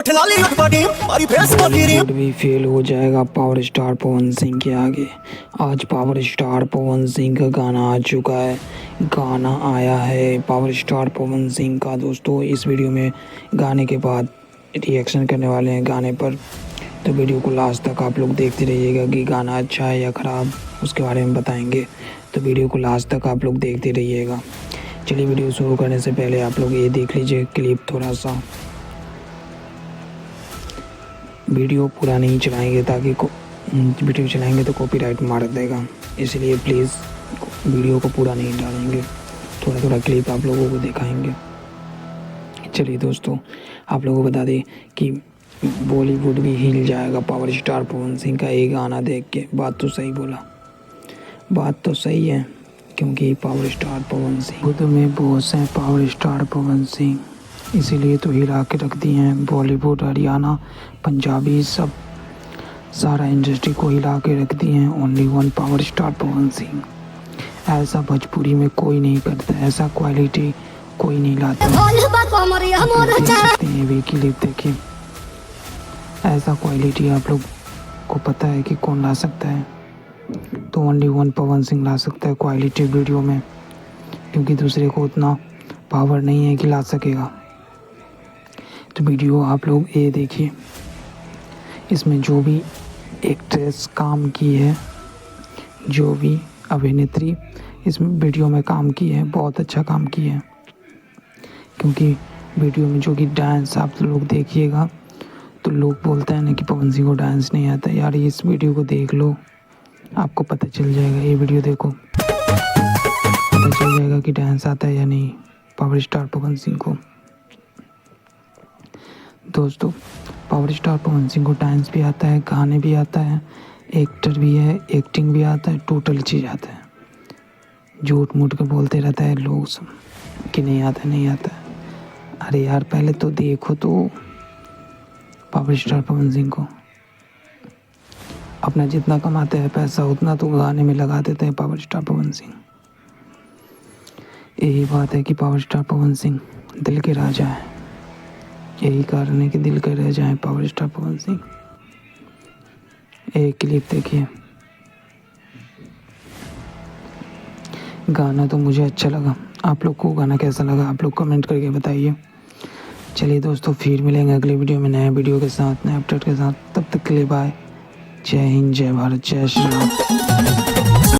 बॉलीवुड भी फेल हो जाएगा पावर स्टार पवन सिंह के आगे। आज पावर स्टार पवन सिंह का गाना आ चुका है। गाना आया है पावर स्टार पवन सिंह का। दोस्तों, इस वीडियो में गाने के बाद रिएक्शन करने वाले हैं गाने पर, तो वीडियो को लास्ट तक आप लोग देखते रहिएगा कि गाना अच्छा है या ख़राब, उसके बारे में बताएंगे। तो वीडियो को लास्ट तक आप लोग देखते रहिएगा। चलिए, वीडियो शुरू करने से पहले आप लोग ये देख लीजिए क्लिप थोड़ा सा। वीडियो पूरा नहीं चलाएंगे ताकि वीडियो चलाएंगे तो कॉपीराइट मार देगा, इसलिए प्लीज़ वीडियो को पूरा नहीं डालेंगे, थोड़ा थोड़ा क्लिप आप लोगों को दिखाएंगे। चलिए दोस्तों, आप लोगों को बता दें कि बॉलीवुड भी हिल जाएगा पावर स्टार पवन सिंह का ये गाना देख के। बात तो सही बोला, बात तो सही है, क्योंकि पावर स्टार पवन सिंह खुद में बॉस हैं। पावर स्टार पवन सिंह इसीलिए तो हिला के रख दिए हैं बॉलीवुड, हरियाणा, पंजाबी, सब सारा इंडस्ट्री को हिला के रख दिए हैं। Only one power star Pawan Singh. ऐसा भोजपुरी में कोई नहीं करता, ऐसा क्वालिटी कोई नहीं लाता। ये भी क्लिप देखिए, ऐसा क्वालिटी आप लोग को पता है कि कौन ला सकता है, तो ओनली वन पवन सिंह ला सकता है क्वालिटी वीडियो में, क्योंकि दूसरे को उतना पावर नहीं है कि ला सकेगा। तो वीडियो आप लोग ये देखिए, इसमें जो भी एक्ट्रेस काम की है, जो भी अभिनेत्री इस वीडियो में काम की है, बहुत अच्छा काम की है। क्योंकि वीडियो में जो कि डांस आप लोग देखिएगा तो लोग बोलते हैं ना कि पवन सिंह को डांस नहीं आता। यार, इस वीडियो को देख लो, आपको पता चल जाएगा। ये वीडियो देखो, पता चल जाएगा कि डांस आता है या नहीं पावर स्टार पवन सिंह को। दोस्तों, पावर स्टार पवन सिंह को डांस भी आता है, गाने भी आता है, एक्टर भी है, एक्टिंग भी आता है, टोटल चीज़ आता है। झूठ मूठ के बोलते रहता है लोग सब कि नहीं आता नहीं आता। अरे यार, पहले तो देखो तो पावर स्टार पवन सिंह को। अपना जितना कमाते हैं पैसा उतना तो गाने में लगा देते हैं पावर स्टार पवन सिंह। यही बात है कि पावर स्टार पवन सिंह दिल के राजा है। यही कारण है कि दिल के रह जाए पावर स्टार पवन सिंह। एक क्लिप देखिए, गाना तो मुझे अच्छा लगा। आप लोग को गाना कैसा लगा आप लोग कमेंट करके बताइए। चलिए दोस्तों, फिर मिलेंगे अगले वीडियो में नए वीडियो के साथ, नए अपडेट के साथ। तब तक के लिए बाय। जय हिंद, जय भारत, जय श्री राम।